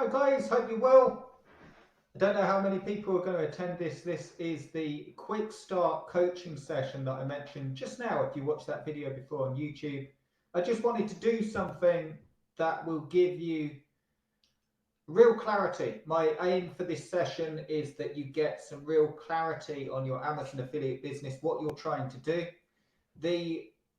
Hi guys, hope you're well. I don't know how many people are going to attend this. This is the Quickstart coaching session that I mentioned just now. If you watched that video before on YouTube, I just wanted to do something that will give you real clarity. My aim for this session is that you get some real clarity on your Amazon affiliate business, what you're trying to do.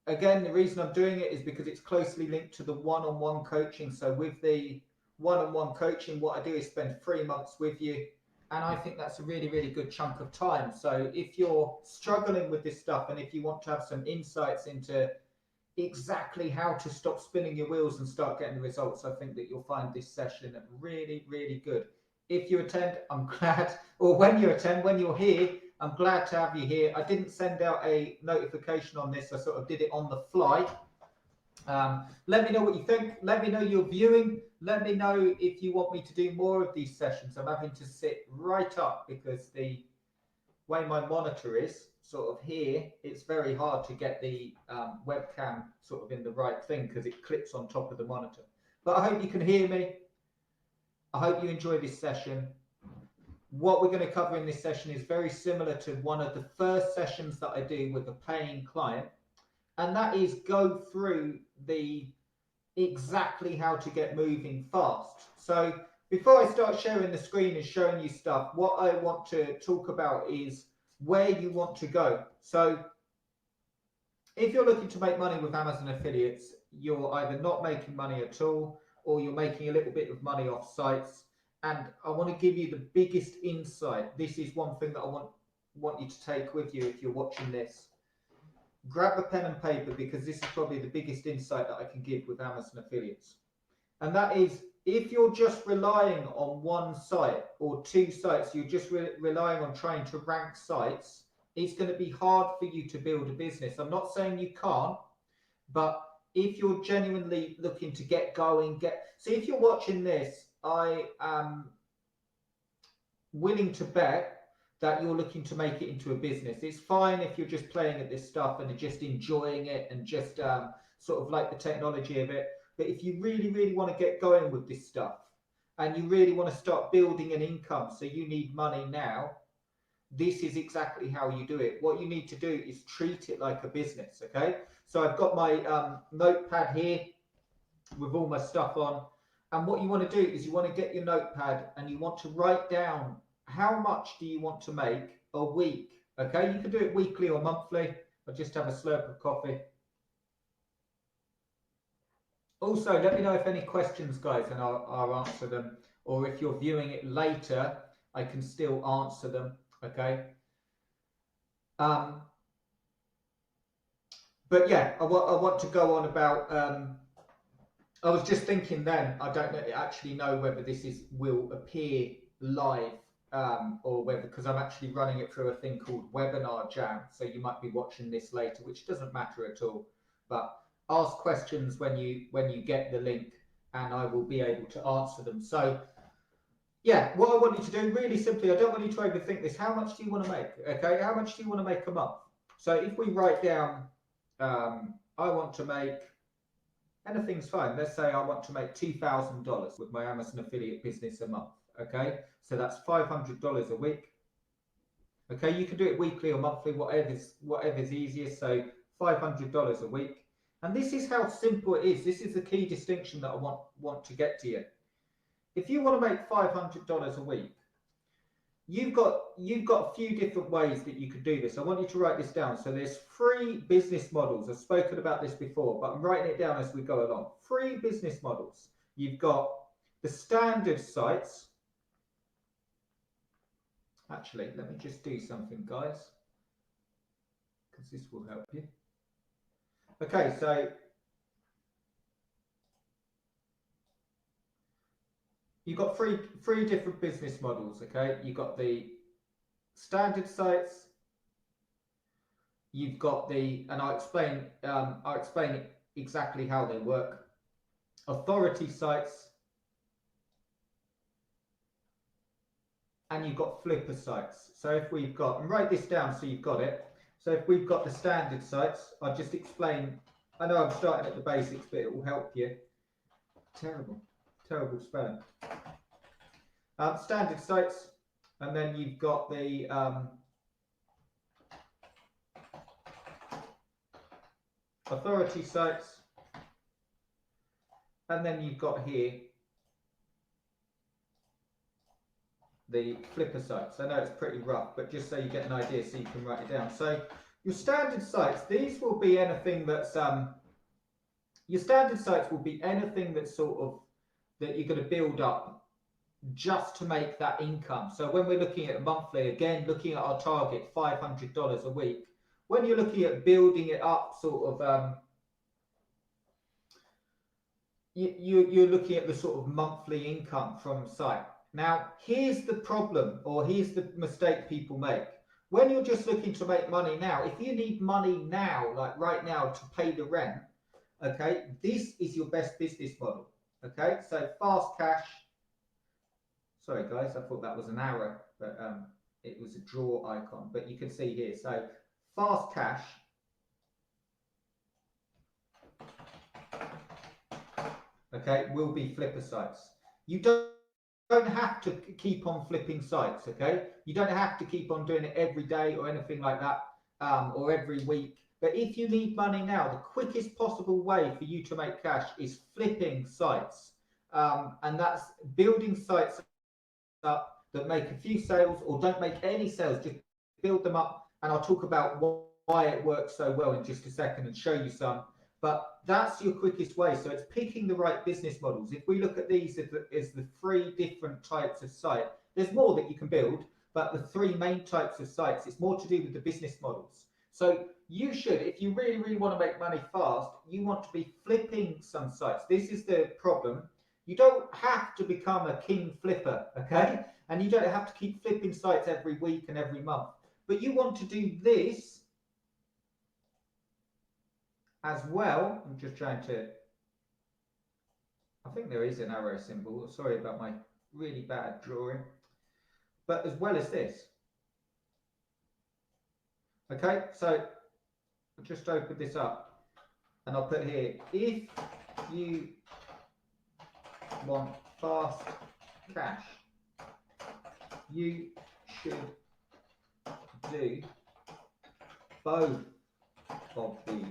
Again, the reason I'm doing it is because it's closely linked to the one-on-one coaching. So with the one-on-one coaching, what I do is spend 3 months with you. And I think that's a really, really good chunk of time. So if you're struggling with this stuff and if you want to have some insights into exactly how to stop spinning your wheels and start getting the results, I think that you'll find this session really, really good. If you attend, I'm glad, or when you attend, when you're here, I'm glad to have you here. I didn't send out a notification on this. I sort of did it on the fly. Let me know what you think. Let me know you're viewing. Let me know if you want me to do more of these sessions. I'm having to sit right up because the way my monitor is sort of here, it's very hard to get the webcam sort of in the right thing because it clips on top of the monitor. But I hope you can hear me. I hope you enjoy this session. What we're going to cover in this session is very similar to one of the first sessions that I do with a paying client, and that is go through the exactly how to get moving fast. So before I start sharing the screen and showing you stuff, what I want to talk about is where you want to go. So if you're looking to make money with Amazon affiliates, you're either not making money at all or you're making a little bit of money off sites. And I want to give you the biggest insight. This is one thing that I want you to take with you if you're watching this. Grab a pen and paper because this is probably the biggest insight that I can give with Amazon affiliates. And that is, if you're just relying on one site or two sites, you're just relying on trying to rank sites, it's going to be hard for you to build a business. I'm not saying you can't, but if you're genuinely looking to get going, see, if you're watching this, I am willing to bet that you're looking to make it into a business. It's fine if you're just playing at this stuff and just enjoying it and just sort of like the technology of it. But if you really, really want to get going with this stuff and you really want to start building an income, so you need money now, this is exactly how you do it. What you need to do is treat it like a business, okay? So I've got my notepad here with all my stuff on. And what you want to do is you want to get your notepad and you want to write down how much do you want to make a week, okay? You can do it weekly or monthly. I'll just have a slurp of coffee. Also, let me know if any questions, guys, and I'll answer them. Or if you're viewing it later, I can still answer them, okay? But yeah, I want to go on about... I was just thinking then, I don't actually know whether this will appear live or whether, because I'm actually running it through a thing called Webinar Jam. So you might be watching this later, which doesn't matter at all. But ask questions when you get the link and I will be able to answer them. So yeah, what I want you to do really simply, I don't want you to overthink this. How much do you want to make? Okay, how much do you want to make a month? So if we write down, I want to make, anything's fine. Let's say I want to make $2,000 with my Amazon affiliate business a month. Okay, so that's $500 a week. Okay, you can do it weekly or monthly, whatever's easiest. So $500 a week. And this is how simple it is. This is the key distinction that I want to get to you. If you want to make $500 a week, you've got a few different ways that you could do this. I want you to write this down. So there's 3 business models. I've spoken about this before, but I'm writing it down as we go along. 3 business models. You've got the standard sites. Actually, let me just do something, guys, because this will help you. Okay, so you've got three different business models, okay? You've got the standard sites, you've got the, and I'll explain exactly how they work, authority sites, and you've got flipper sites. So if we've got, and write this down so you've got it. So if we've got the standard sites, I'll just explain, I know I'm starting at the basics, but it will help you. Terrible spelling. Standard sites, and then you've got the authority sites, and then you've got here the flipper sites. I know it's pretty rough, but just so you get an idea so you can write it down. So your standard sites, these will be anything that's your standard sites will be anything that's sort of that you're going to build up just to make that income. So when we're looking at monthly, again, looking at our target, $500 a week, when you're looking at building it up, sort of, you're looking at the sort of monthly income from site. Now, here's the problem, or here's the mistake people make. When you're just looking to make money now, if you need money now, like right now, to pay the rent, okay, this is your best business model. Okay, so fast cash. Sorry guys, I thought that was an arrow, but it was a draw icon, but you can see here. So fast cash, okay, will be flipper sites. You don't have to keep on flipping sites, okay? You don't have to keep on doing it every day or anything like that, or every week. But if you need money now, the quickest possible way for you to make cash is flipping sites. And that's building sites up that make a few sales or don't make any sales, just build them up. And I'll talk about why it works so well in just a second and show you some. But that's your quickest way. So it's picking the right business models. If we look at these as the 3 different types of site, there's more that you can build, but the 3 main types of sites, it's more to do with the business models. So you should, if you really, really want to make money fast, you want to be flipping some sites. This is the problem. You don't have to become a king flipper, okay? And you don't have to keep flipping sites every week and every month. But you want to do this as well. I'm just trying to, I think there is an arrow symbol. Sorry about my really bad drawing. But as well as this. Okay, so I'll just open this up and I'll put here, if you want fast cash, you should do both of these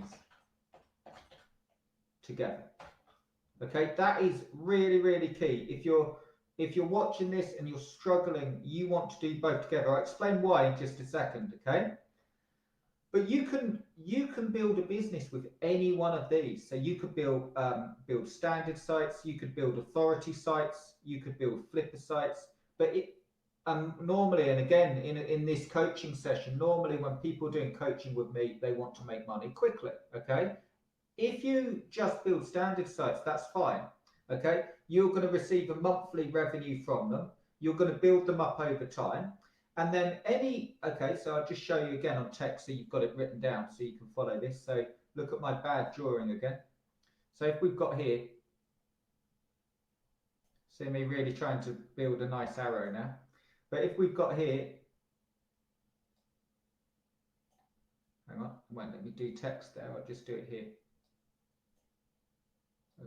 together. Okay, that is really, really key. If you're watching this and you're struggling, you want to do both together. I'll explain why in just a second, okay? But you can build a business with any one of these. So you could build standard sites, you could build authority sites, you could build flipper sites. But normally, and again in this coaching session, normally when people are doing coaching with me, they want to make money quickly. Okay, if you just build standard sites, that's fine. Okay, you're going to receive a monthly revenue from them. You're going to build them up over time. And then okay, so I'll just show you again on text so you've got it written down so you can follow this. So look at my bad drawing again. So if we've got here, see me really trying to build a nice arrow now. But if we've got here, hang on, it won't let me do text there, I'll just do it here.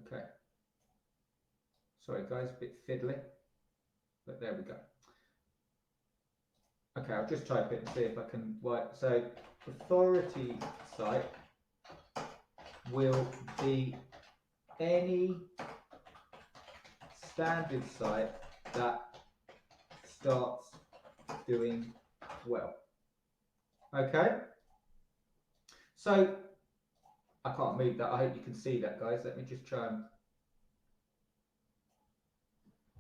Okay. Sorry guys, a bit fiddly, but there we go. Okay, I'll just type it and see if I can work. So authority site will be any standard site that starts doing well. Okay, so I can't move that. I hope you can see that, guys. Let me just try and,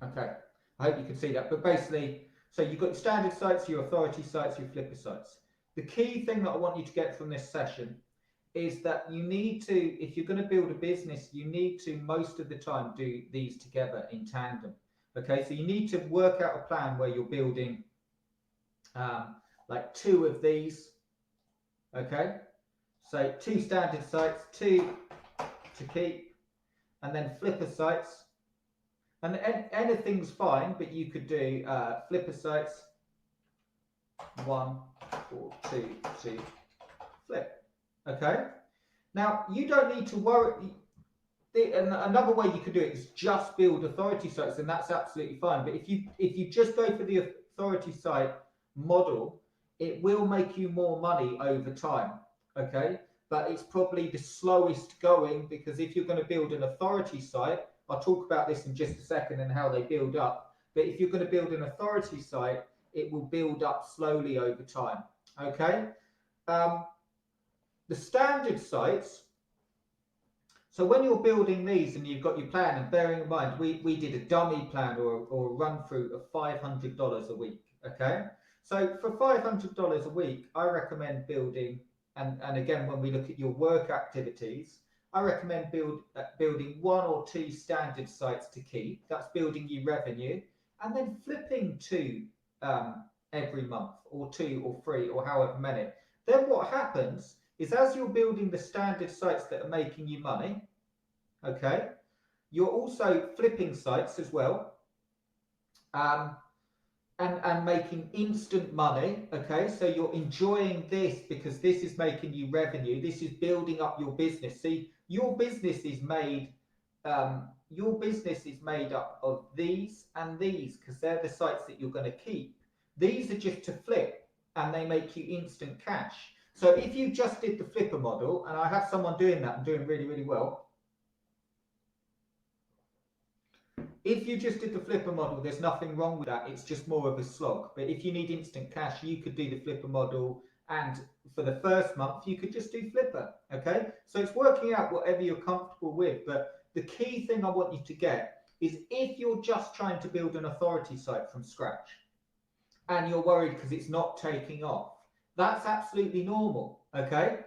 okay, I hope you can see that. But basically, so you've got your standard sites, your authority sites, your flipper sites. The key thing that I want you to get from this session is that you need to, if you're going to build a business, you need to most of the time do these together in tandem. Okay, so you need to work out a plan where you're building like 2 of these. Okay, so 2 standard sites, 2 to keep, and then flipper sites. And anything's fine, but you could do flipper sites, 1 or 2 to flip. Okay. Now you don't need to worry. and another way you could do it is just build authority sites, and that's absolutely fine. But if you just go for the authority site model, it will make you more money over time. Okay, but it's probably the slowest going, because if you're going to build an authority site, I'll talk about this in just a second and how they build up. But if you're going to build an authority site, it will build up slowly over time. Okay, the standard sites. So when you're building these and you've got your plan, and bearing in mind, we did a dummy plan or a run through of $500 a week. Okay, so for $500 a week, I recommend building. And again, when we look at your work activities, I recommend building 1 or 2 standard sites to keep. That's building you revenue, and then flipping 2 every month, or 2 or 3 or however many. Then what happens is, as you're building the standard sites that are making you money, okay, you're also flipping sites as well. And making instant money. Okay, so you're enjoying this because this is making you revenue. This is building up your business. See, your business is made up of these and these, because they're the sites that you're going to keep. These are just to flip, and they make you instant cash. So if you just did the flipper model, and I have someone doing that and doing really, really well. If you just did the flipper model, there's nothing wrong with that. It's just more of a slog. But if you need instant cash, you could do the flipper model. And for the first month, you could just do flipper. Okay, so it's working out whatever you're comfortable with. But the key thing I want you to get is, if you're just trying to build an authority site from scratch and you're worried because it's not taking off, that's absolutely normal. Okay,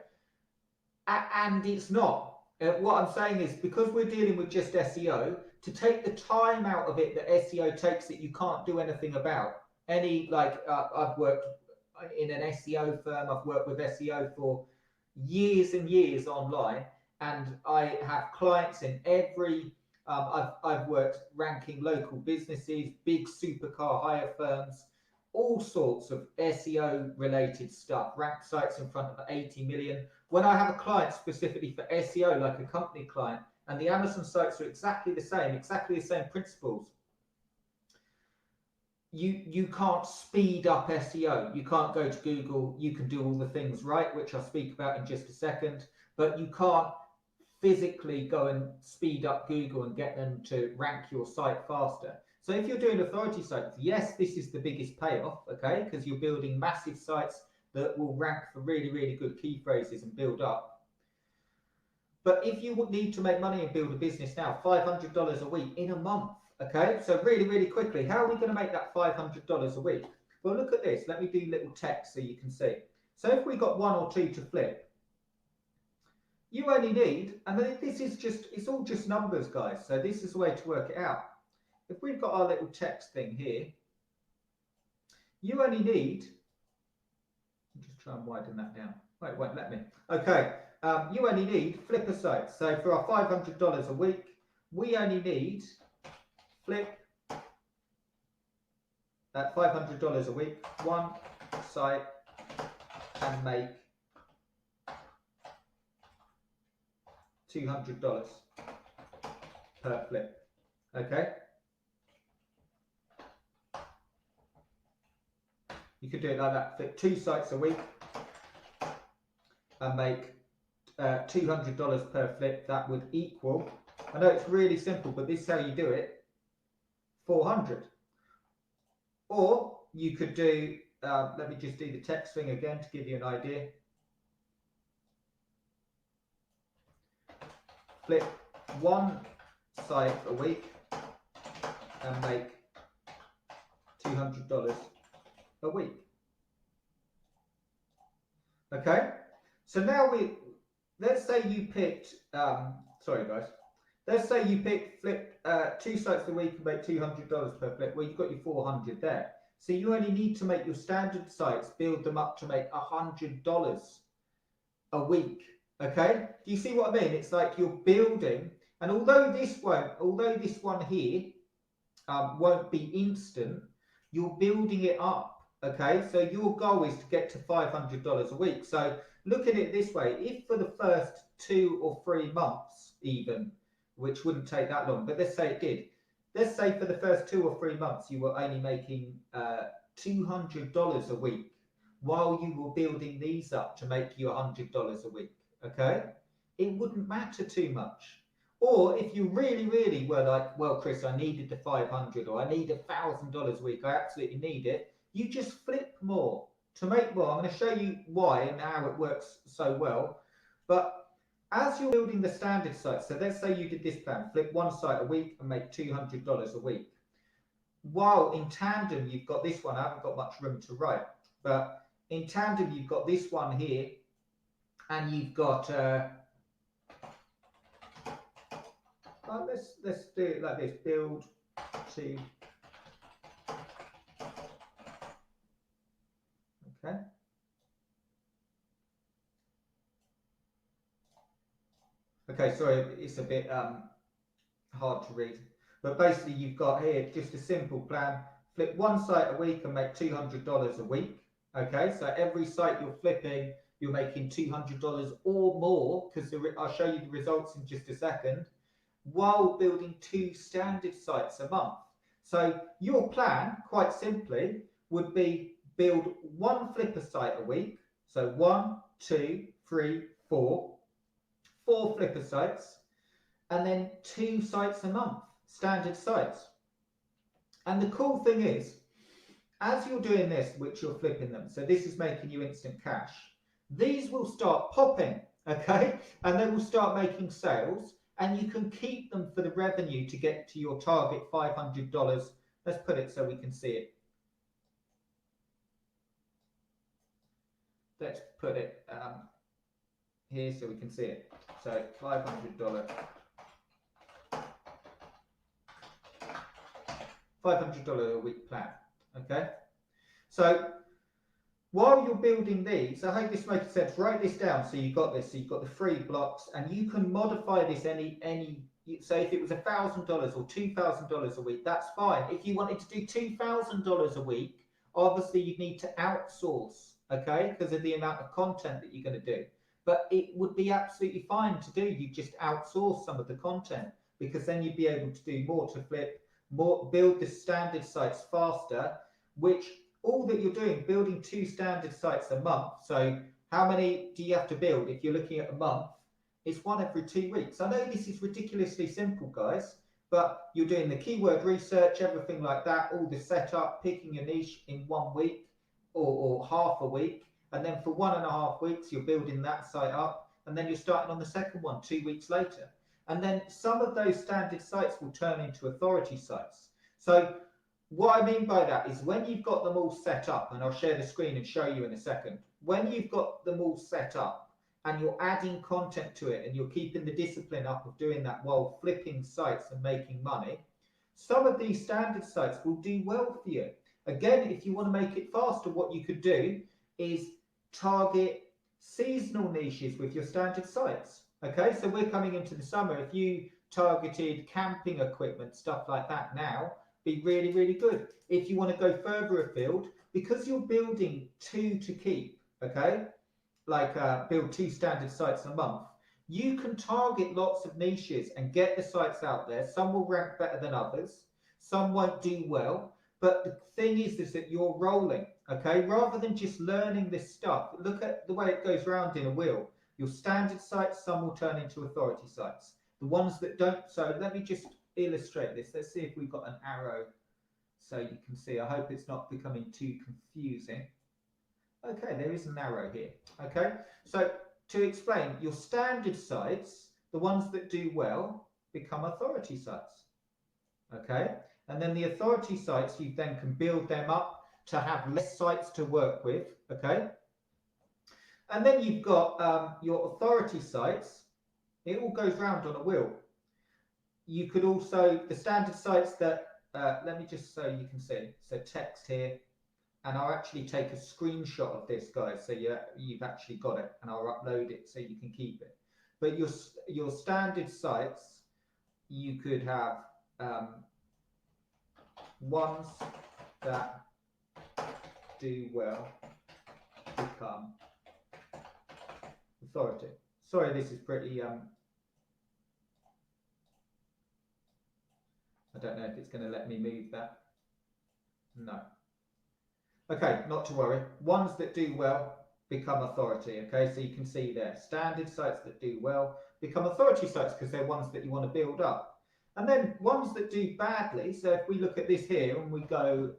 and it's not. What I'm saying is, because we're dealing with just SEO, to take the time out of it that SEO takes, that you can't do anything about. I've worked in an SEO firm, I've worked with SEO for years and years online, and I have clients in every, I've worked ranking local businesses, big supercar hire firms, all sorts of SEO related stuff, rank sites in front of 80 million. When I have a client specifically for SEO, like a company client, and the Amazon sites are exactly the same principles, you can't speed up SEO. You can't go to Google. You can do all the things right, which I'll speak about in just a second, but you can't physically go and speed up Google and get them to rank your site faster. So if you're doing authority sites, yes, this is the biggest payoff, okay, because you're building massive sites that will rank for really, really good key phrases and build up. But if you would need to make money and build a business now, $500 a week in a month, okay? So really, really quickly, how are we going to make that $500 a week? Well, look at this. Let me do little text so you can see. So if we got 1 or 2 to flip, you only need, and this is just, it's all just numbers, guys. So this is the way to work it out. If we've got our little text thing here, you only need, I'll just try and widen that down. Wait, let me. Okay, you only need flipper sites. So for our $500 a week, we only need flip that $500 a week, 1 site, and make $200 per flip. Okay. You could do it like that, flip 2 sites a week and make $200 per flip. That would equal, I know it's really simple, but this is how you do it, 400. Or you could do, let me just do the text thing again to give you an idea. Flip 1 site a week and make $200 a week. Okay, so now let's say you picked, sorry guys, let's say you picked flip 2 sites a week and make $200 per flip. Well, you've got your 400 there. So you only need to make your standard sites, build them up to make $100 a week. Okay, do you see what I mean? It's like you're building, and although this one here won't be instant, you're building it up. Okay, so your goal is to get to $500 a week. So look at it this way: if for the first 2 or 3 months even which wouldn't take that long, but let's say it did. Let's say for the first 2 or 3 months, you were only making $200 a week while you were building these up to make you $100 a week, okay? It wouldn't matter too much. Or if you really, really were like, well, Chris, I needed the 500 or I need $1,000 a week, I absolutely need it, you just flip more to make more. I'm going to show you why and how it works so well. But as you're building the standard site, so let's say you did this plan, flip one site a week and make $200 a week. While in tandem, you've got this one, I haven't got much room to write, but in tandem, you've got this one here, and you've got, let's do it like this, build to, okay. Okay, sorry, it's a bit hard to read. But basically, you've got here just a simple plan. Flip one site a week and make $200 a week. Okay, so every site you're flipping, you're making $200 or more, because I'll show you the results in just a second, while building 2 standard sites a month. So your plan, quite simply, would be build 1 flipper site a week. So 1, 2, 3, 4. 4 flipper sites, and then 2 sites a month, standard sites. And the cool thing is, as you're doing this, which you're flipping them, so this is making you instant cash, these will start popping, okay? And they will start making sales, and you can keep them for the revenue to get to your target $500. Let's put it so we can see it. Let's put it here so we can see it. So $500 a week plan. Okay. So while you're building these, I hope this makes sense. Write this down so you've got this. So you've got the 3 blocks, and you can modify this any. So if it was $1,000 or $2,000 a week, that's fine. If you wanted to do $2,000 a week, obviously you need to outsource, okay, because of the amount of content that you're going to do. But it would be absolutely fine to do. You just outsource some of the content, because then you'd be able to do more, to flip more, build the standard sites faster, which all that you're doing, building 2 standard sites a month. So how many do you have to build if you're looking at a month? It's 1 every 2 weeks. I know this is ridiculously simple, guys, but you're doing the keyword research, everything like that, all the setup, picking your niche in 1 week or half a week. And then for 1.5 weeks, you're building that site up. And then you're starting on the second one 2 weeks later. And then some of those standard sites will turn into authority sites. So what I mean by that is when you've got them all set up, and I'll share the screen and show you in a second, when you've got them all set up and you're adding content to it and you're keeping the discipline up of doing that while flipping sites and making money, some of these standard sites will do well for you. Again, if you want to make it faster, what you could do is target seasonal niches with your standard sites. Okay, so we're coming into the summer. If you targeted camping equipment, stuff like that now, be really, really good. If you want to go further afield, because you're building 2 to keep, okay, like build 2 standard sites a month, you can target lots of niches and get the sites out there. Some will rank better than others, some won't do well, but the thing is that you're rolling, okay? Rather than just learning this stuff, look at the way it goes round in a wheel. Your standard sites, some will turn into authority sites. The ones that don't, so let me just illustrate this. Let's see if we've got an arrow so you can see. I hope it's not becoming too confusing. Okay, there is an arrow here. Okay, so to explain, your standard sites, the ones that do well, become authority sites. Okay, and then the authority sites, you then can build them up to have less sites to work with. Okay, and then you've got your authority sites. It all goes round on a wheel. You could also, the standard sites that, let me just so you can see, so text here, and I'll actually take a screenshot of this, guys, so you've actually got it, and I'll upload it so you can keep it. But your standard sites, you could have ones that do well become authority. Sorry, this is pretty I don't know if it's going to let me move that. No. Okay, not to worry. Ones that do well become authority. Okay, so you can see there, standard sites that do well become authority sites because they're ones that you want to build up. And then ones that do badly, so if we look at this here and we go,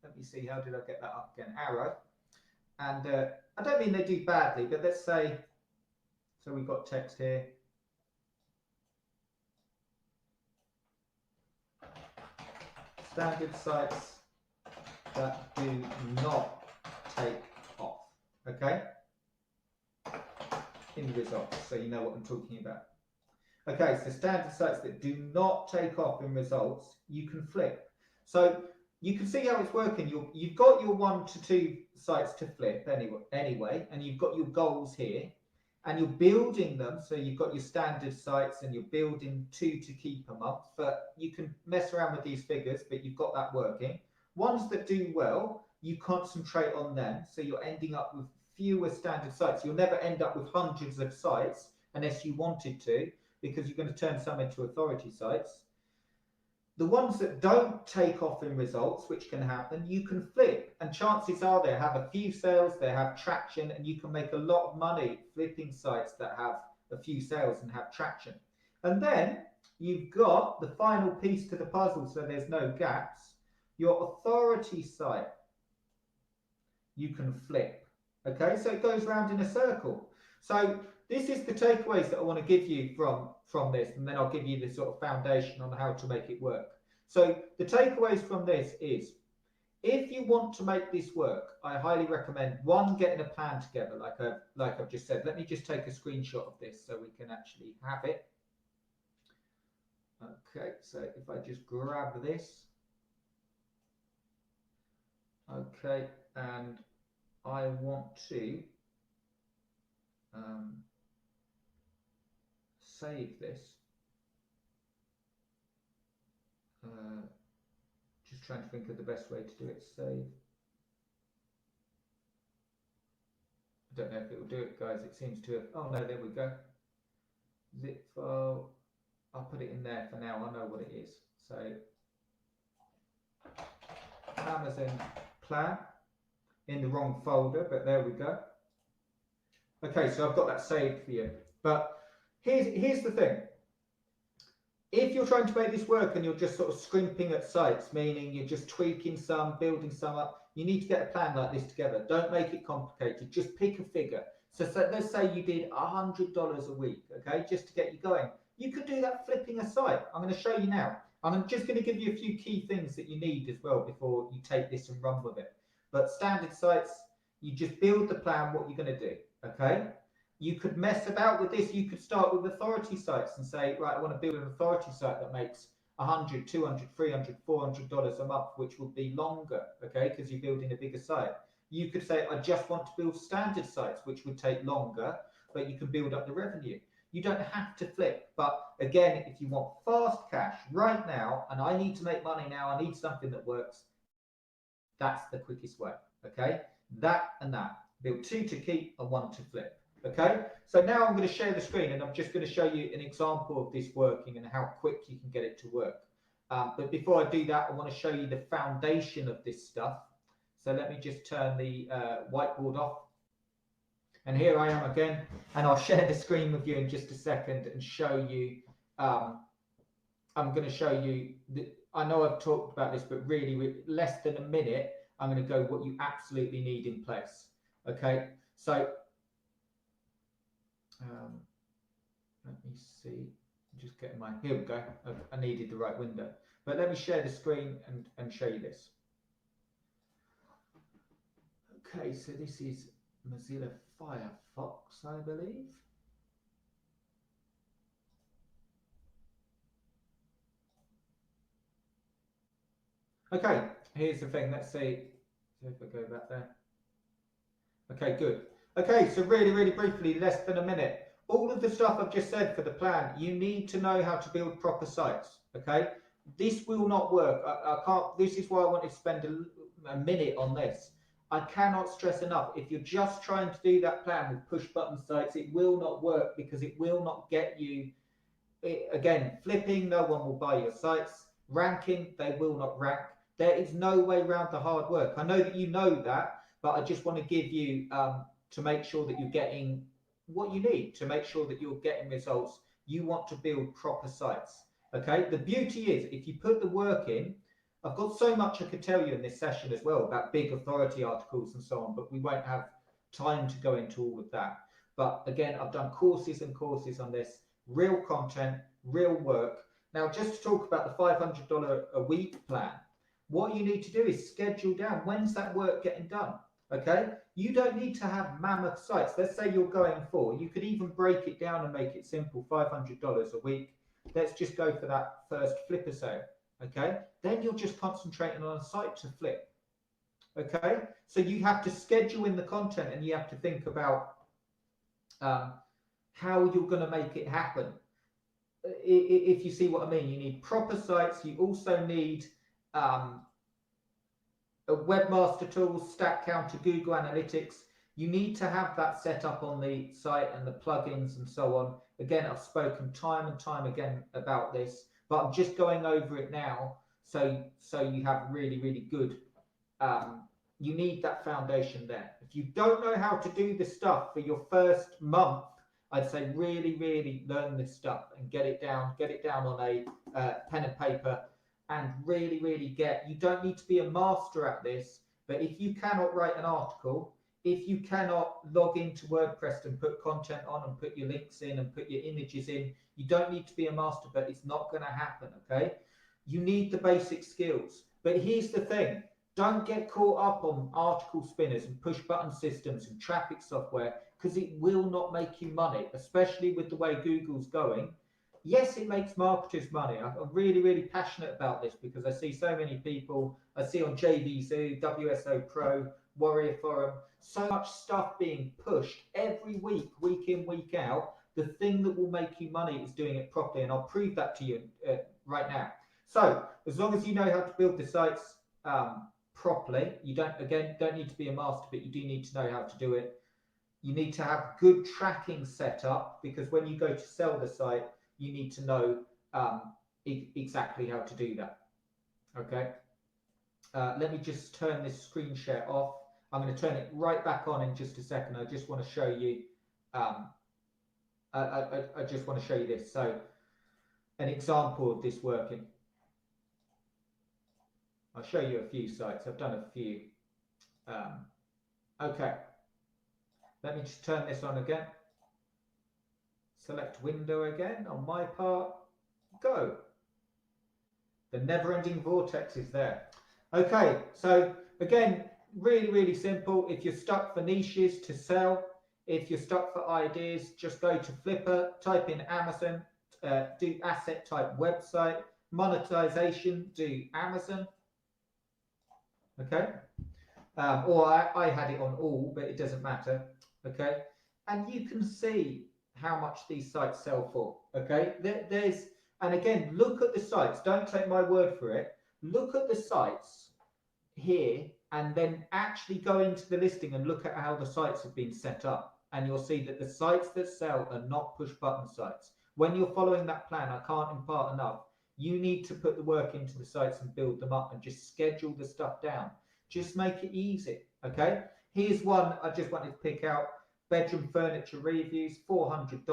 let me see, how did I get that up again? Arrow. And I don't mean they do badly, but let's say, so we've got text here. Standard sites that do not take off, okay? In the results, so you know what I'm talking about. Okay, so standard sites that do not take off in results, you can flip. So you can see how it's working. You've got your 1 to 2 sites to flip anyway, and you've got your goals here, and you're building them. So you've got your standard sites, and you're building 2 to keep them up. But you can mess around with these figures, but you've got that working. Ones that do well, you concentrate on them. So you're ending up with fewer standard sites. You'll never end up with hundreds of sites unless you wanted to, because you're going to turn some into authority sites. The ones that don't take off in results, which can happen, you can flip, and chances are they have a few sales, they have traction, and you can make a lot of money flipping sites that have a few sales and have traction. And then you've got the final piece to the puzzle, so there's no gaps. Your authority site, you can flip. Okay, so it goes round in a circle. So this is the takeaways that I want to give you from this, and then I'll give you the sort of foundation on how to make it work. So the takeaways from this is, if you want to make this work, I highly recommend, one, getting a plan together, like I've just said. Let me just take a screenshot of this so we can actually have it. Okay, so if I just grab this. Okay, and I want to save this. Just trying to think of the best way to do it. Save. I don't know if it will do it, guys. It seems to have. Oh no, there we go. Zip file. I'll put it in there for now. I know what it is. So Amazon plan in the wrong folder, but there we go. Okay, so I've got that saved for you. But here's the thing. If you're trying to make this work and you're just sort of scrimping at sites, meaning you're just tweaking some, building some up, you need to get a plan like this together. Don't make it complicated. Just pick a figure. So let's say you did $100 a week, okay, just to get you going. You could do that flipping a site. I'm going to show you now. I'm just going to give you a few key things that you need as well before you take this and run with it. But standard sites, you just build the plan, what you're going to do, okay? You could mess about with this. You could start with authority sites and say, right, I want to build an authority site that makes $100, $200, $300, $400 a month, which would be longer, okay, because you're building a bigger site. You could say, I just want to build standard sites, which would take longer, but you can build up the revenue. You don't have to flip. But again, if you want fast cash right now, and I need to make money now, I need something that works, that's the quickest way, okay? That and that. Build 2 to keep and 1 to flip. Okay, so now I'm going to share the screen and I'm just going to show you an example of this working and how quick you can get it to work. But before I do that, I want to show you the foundation of this stuff. So let me just turn the whiteboard off. And here I am again, and I'll share the screen with you in just a second and show you. I'm going to show you, I know I've talked about this, but really less than a minute, I'm going to go what you absolutely need in place. Okay, so let me see, I'm just getting my, here we go, I needed the right window. But let me share the screen and show you this. Okay, so this is Mozilla Firefox, I believe. Okay, here's the thing, let's see if I go back there. Okay, good. Okay, so really briefly, less than a minute. All of the stuff I've just said for the plan, you need to know how to build proper sites, okay? This will not work. I can't, this is why I wanted to spend a minute on this. I cannot stress enough, if you're just trying to do that plan with push button sites, it will not work because it will not get you, again, flipping, no one will buy your sites. Ranking, they will not rank. There is no way around the hard work. I know that you know that, but I just want to give you to make sure that you're getting what you need to make sure that you're getting results. You want to build proper sites. Okay. The beauty is if you put the work in, I've got so much I could tell you in this session as well about big authority articles and so on, but we won't have time to go into all of that. But again, I've done courses and courses on this, real content, real work. Now, just to talk about the $500 a week plan, what you need to do is schedule down when's that work getting done. Okay, you don't need to have mammoth sites. Let's say you're going for, you could even break it down and make it simple, $500 a week. Let's just go for that first flipper sale. Okay, then you're just concentrating on a site to flip. Okay, so you have to schedule in the content and you have to think about how you're going to make it happen. If you see what I mean, you need proper sites. You also need a webmaster tools, stat counter, Google Analytics. You need to have that set up on the site and the plugins and so on. Again, I've spoken time and time again about this, but I'm just going over it now so you have really, really good, you need that foundation there. If you don't know how to do this stuff for your first month, I'd say really, really learn this stuff and get it down on a pen and paper and really, really you don't need to be a master at this, but if you cannot write an article, if you cannot log into WordPress and put content on and put your links in and put your images in, you don't need to be a master, but it's not going to happen, okay? You need the basic skills. But here's the thing, don't get caught up on article spinners and push button systems and traffic software, because it will not make you money, especially with the way Google's going. Yes, it makes marketers money. I'm really, really passionate about this because I see so many people, I see on JVZoo, WSO Pro, Warrior Forum, so much stuff being pushed every week, week in, week out. The thing that will make you money is doing it properly, and I'll prove that to you right now. So as long as you know how to build the sites properly, you don't need to be a master, but you do need to know how to do it. You need to have good tracking set up, because when you go to sell the site, you need to know exactly how to do that. Okay. Let me just turn this screen share off. I'm going to turn it right back on in just a second. I just want to show you. I just want to show you this. So, an example of this working. I'll show you a few sites. I've done a few. Okay. Let me just turn this on again. Select window again on my part. Go. The never-ending vortex is there. Okay, so again, really, really simple. If you're stuck for niches to sell, if you're stuck for ideas, just go to Flipper, type in Amazon, do asset type website, monetization, do Amazon. Okay, or I had it on all, but it doesn't matter. Okay, and you can see how much these sites sell for. Okay, and again, look at the sites. Don't take my word for it. Look at the sites here and then actually go into the listing and look at how the sites have been set up, and you'll see that the sites that sell are not push button sites. When you're following that plan, I can't impart enough. You need to put the work into the sites and build them up and just schedule the stuff down. Just make it easy. Okay, here's one I just wanted to pick out. Bedroom furniture reviews, $400.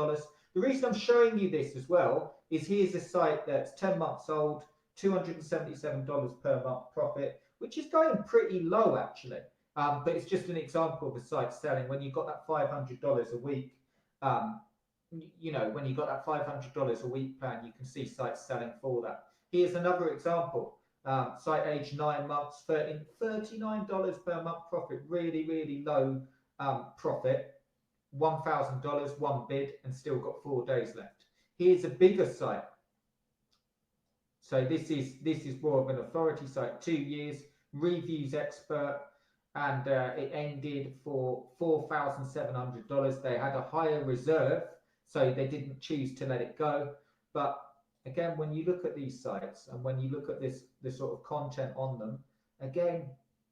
The reason I'm showing you this as well is here's a site that's 10 months old, $277 per month profit, which is going pretty low actually. But it's just an example of a site selling. When you've got that $500 a week, you know, when you've got that $500 a week plan, you can see sites selling for that. Here's another example. Site age 9 months, $39 per month profit, really, really low profit. $1,000, one bid, and still got 4 days left. Here's a bigger site. So this is more of an authority site, 2 years, reviews expert, and it ended for $4,700. They had a higher reserve, so they didn't choose to let it go. But again, when you look at these sites and when you look at this sort of content on them, again,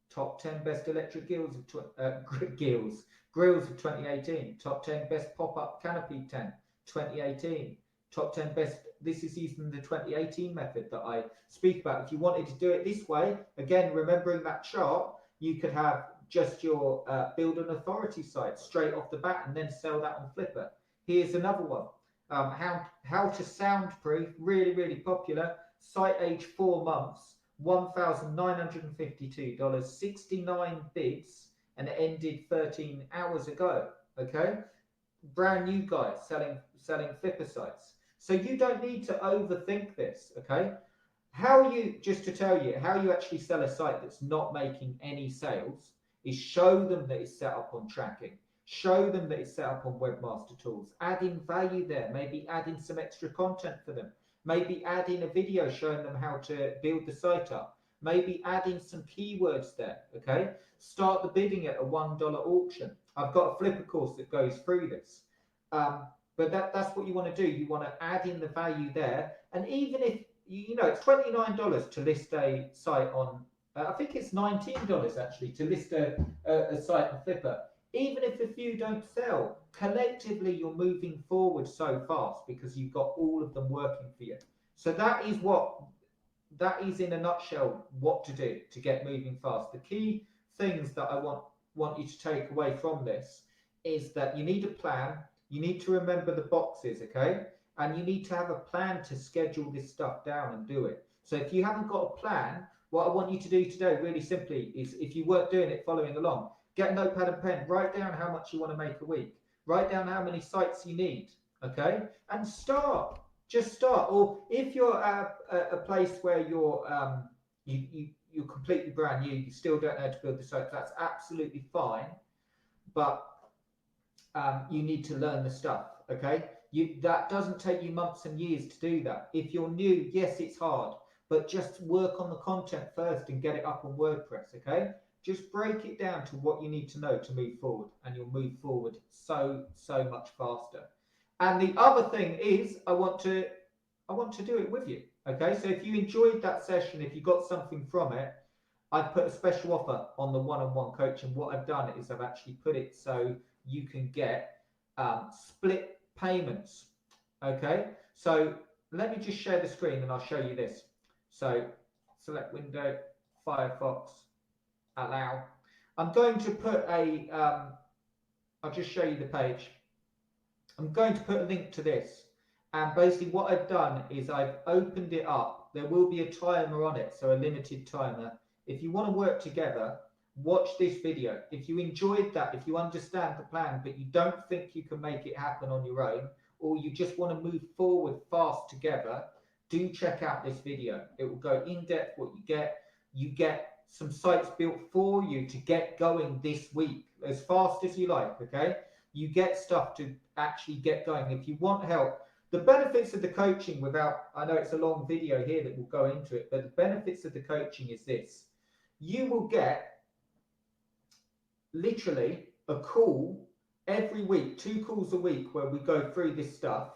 top 10 best electric grills of 2018, top 10 best pop-up canopy tent 2018, top 10 best. This is using the 2018 method that I speak about. If you wanted to do it this way, again, remembering that chart, you could have just your build an authority site straight off the bat and then sell that on Flipper. Here's another one. How to soundproof, really, really popular. Site age 4 months, $1,952, 69 bids, and it ended 13 hours ago. Okay, brand new guys selling Flipper sites. So you don't need to overthink this. Okay, how you, just to tell you how you actually sell a site that's not making any sales, is show them that it's set up on tracking. Show them that it's set up on Webmaster Tools. Add in value there. Maybe add in some extra content for them. Maybe add in a video showing them how to build the site up. Maybe add in some keywords there, okay? Start the bidding at a $1 auction. I've got a Flipper course that goes through this. But that's what you want to do. You want to add in the value there. And even if, you know, it's $29 to list a site on, I think it's $19 actually to list a site on Flipper. Even if a few don't sell, collectively you're moving forward so fast because you've got all of them working for you. So that is in a nutshell what to do to get moving fast. The key things that I want you to take away from this is that you need a plan, you need to remember the boxes, okay? And you need to have a plan to schedule this stuff down and do it. So if you haven't got a plan, what I want you to do today really simply is, if you weren't doing it following along, get a notepad and pen, write down how much you want to make a week, write down how many sites you need, okay? And start, just start. Or if you're at a place where you're completely brand new, you still don't know how to build the site, that's absolutely fine, but you need to learn the stuff, okay? That doesn't take you months and years to do that. If you're new, yes, it's hard, but just work on the content first and get it up on WordPress, okay? Just break it down to what you need to know to move forward, and you'll move forward so much faster. And the other thing is, I want to do it with you. Okay, so if you enjoyed that session, if you got something from it, I've put a special offer on the one-on-one coaching. What I've done is I've actually put it so you can get split payments. Okay, so let me just share the screen and I'll show you this. So select window, Firefox, allow. I'm going to put a, I'll just show you the page. I'm going to put a link to this. And basically what I've done is I've opened it up. There will be a timer on it, so a limited timer. If you want to work together, watch this video. If you enjoyed that, if you understand the plan, but you don't think you can make it happen on your own, or you just want to move forward fast together, do check out this video. It will go in depth what you get. You get some sites built for you to get going this week as fast as you like, okay? You get stuff to actually get going. If you want help, the benefits of the coaching, without, I know it's a long video here that will go into it, but the benefits of the coaching is this. You will get literally a call every week, 2 calls a week where we go through this stuff.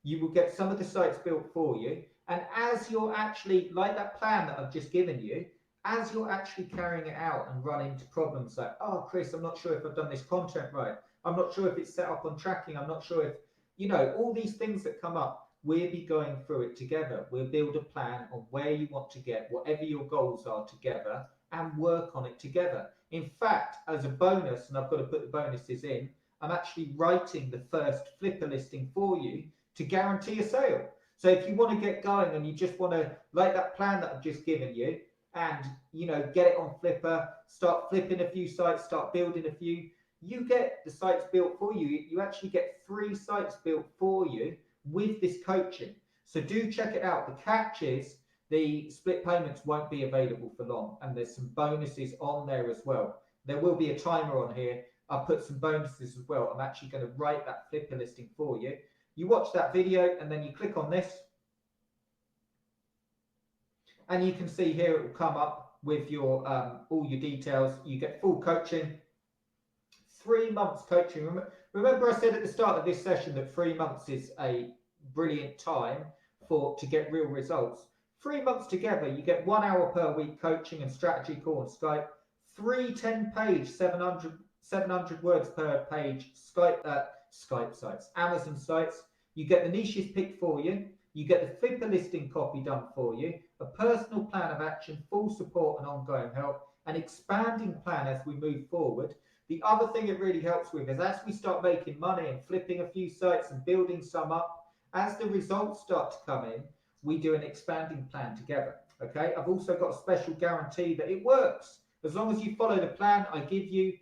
You will get some of the sites built for you. And as you're actually, like that plan that I've just given you, as you're actually carrying it out and run into problems like, oh, Chris, I'm not sure if I've done this content right. I'm not sure if it's set up on tracking. I'm not sure if, you know, all these things that come up, we'll be going through it together. We'll build a plan on where you want to get, whatever your goals are together, and work on it together. In fact, as a bonus, and I've got to put the bonuses in, I'm actually writing the first Flipper listing for you to guarantee a sale. So if you want to get going and you just want to, like that plan that I've just given you, and, you know, get it on Flipper, start flipping a few sites, start building a few, you get the sites built for you. You actually get 3 sites built for you with this coaching. So do check it out. The catch is the split payments won't be available for long, and there's some bonuses on there as well. There will be a timer on here. I'll put some bonuses as well. I'm actually going to write that Flipper listing for you. You watch that video and then you click on this, and you can see here it will come up with your all your details. You get full coaching, 3 months coaching. Remember I said at the start of this session that 3 months is a brilliant time to get real results. 3 months together, you get 1 hour per week coaching and strategy call on Skype, 3 10-page, 700 words per page Skype sites, Amazon sites. You get the niches picked for you. You get the flipper listing copy done for you, a personal plan of action, full support and ongoing help, an expanding plan as we move forward. The other thing it really helps with is as we start making money and flipping a few sites and building some up, as the results start to come in, we do an expanding plan together. Okay, I've also got a special guarantee that it works. As long as you follow the plan I give you,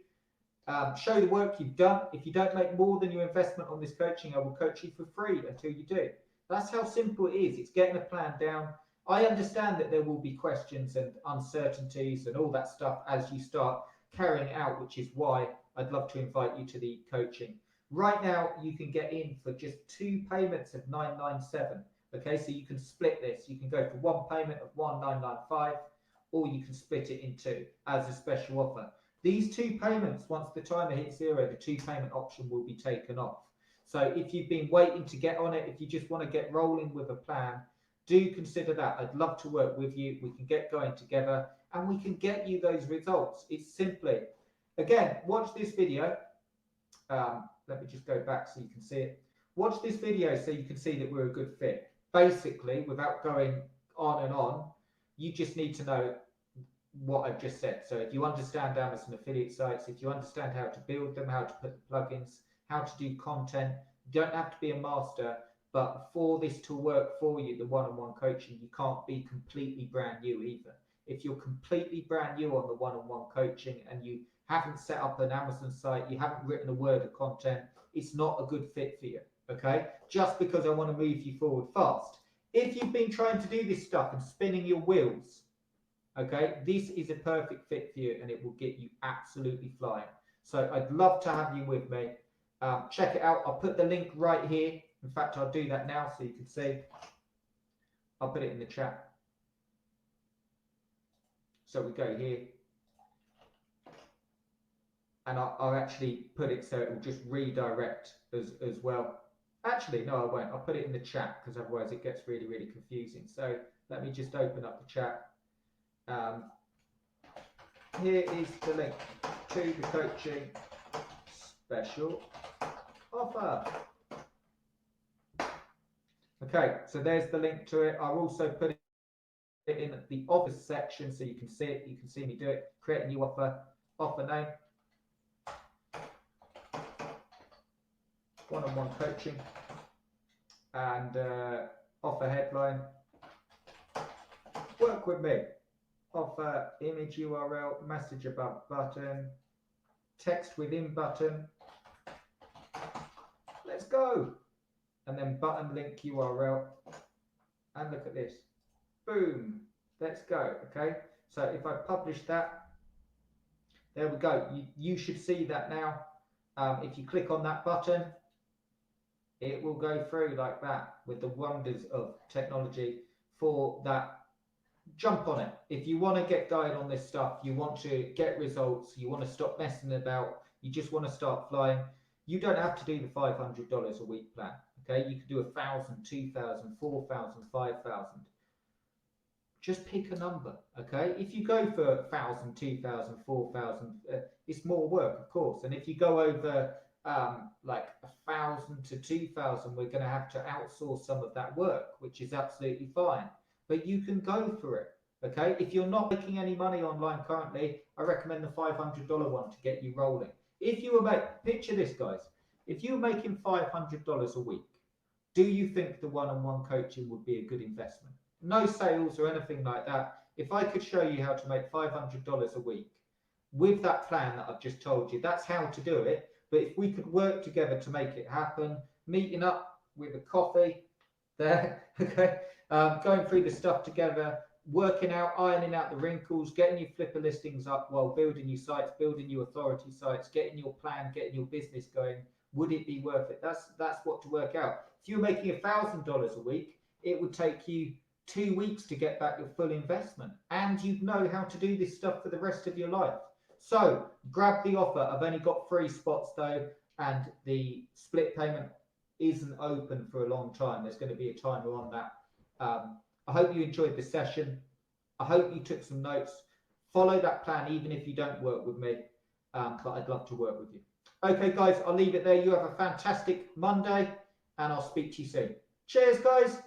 show the work you've done. If you don't make more than your investment on this coaching, I will coach you for free until you do. That's how simple it is. It's getting a plan down. I understand that there will be questions and uncertainties and all that stuff as you start carrying it out, which is why I'd love to invite you to the coaching. Right now, you can get in for just 2 payments of $997. Okay, so you can split this. You can go for 1 payment of $1995, or you can split it in 2 as a special offer. These 2 payments, once the timer hits 0, the 2 payment option will be taken off. So if you've been waiting to get on it, if you just want to get rolling with a plan, do consider that. I'd love to work with you. We can get going together and we can get you those results. It's simply, again, watch this video. Let me just go back so you can see it. Watch this video so you can see that we're a good fit. Basically, without going on and on, you just need to know what I've just said. So if you understand Amazon affiliate sites, if you understand how to build them, how to put the plugins, how to do content, you don't have to be a master, but for this to work for you, the one-on-one coaching, you can't be completely brand new either. If you're completely brand new on the one-on-one coaching and you haven't set up an Amazon site, you haven't written a word of content, it's not a good fit for you, okay? Just because I want to move you forward fast. If you've been trying to do this stuff and spinning your wheels, okay, this is a perfect fit for you and it will get you absolutely flying. So I'd love to have you with me. Check it out. I'll put the link right here. In fact, I'll do that now so you can see. I'll put it in the chat. So we go here. And I'll actually put it so it will just redirect as well. Actually, no, I won't. I'll put it in the chat because otherwise it gets really, really confusing. So let me just open up the chat. Here is the link to the coaching special offer. Okay, so there's the link to it. I'll also put it in the offers section so you can see it. You can see me do it. Create a new offer, offer name, one-on-one coaching, and offer headline, work with me, offer image URL, message above button, text within button, let's go, and then button link URL, and look at this, boom, let's go. Okay, so if I publish that, there we go. You should see that now. If you click on that button, it will go through like that with the wonders of technology for that. Jump on it. If you want to get going on this stuff, you want to get results, you want to stop messing about, you just want to start flying, you don't have to do the $500 a week plan. Okay, you can do 1,000, 2,000, 4,000, 5,000. Just pick a number. Okay, if you go for 1,000, 2,000, 4,000, it's more work, of course. And if you go over like 1,000 to 2,000, we're going to have to outsource some of that work, which is absolutely fine. But you can go for it. Okay, if you're not making any money online currently, I recommend the $500 one to get you rolling. If you were picture this, guys. If you were making $500 a week, do you think the one-on-one coaching would be a good investment? No sales or anything like that. If I could show you how to make $500 a week with that plan that I've just told you, that's how to do it. But if we could work together to make it happen, meeting up with a coffee there, okay, going through the stuff together, working out, ironing out the wrinkles, getting your flipper listings up while building your sites, building your authority sites, getting your plan, getting your business going, would it be worth it? That's what to work out. If you're making $1,000 a week, it would take you 2 weeks to get back your full investment, and you'd know how to do this stuff for the rest of your life. So grab the offer. I've only got 3 spots though, and the split payment isn't open for a long time. There's going to be a timer on that. I hope you enjoyed the session. I hope you took some notes. Follow that plan even if you don't work with me, but I'd love to work with you. Okay guys, I'll leave it there. You have a fantastic Monday, and I'll speak to you soon. Cheers, guys.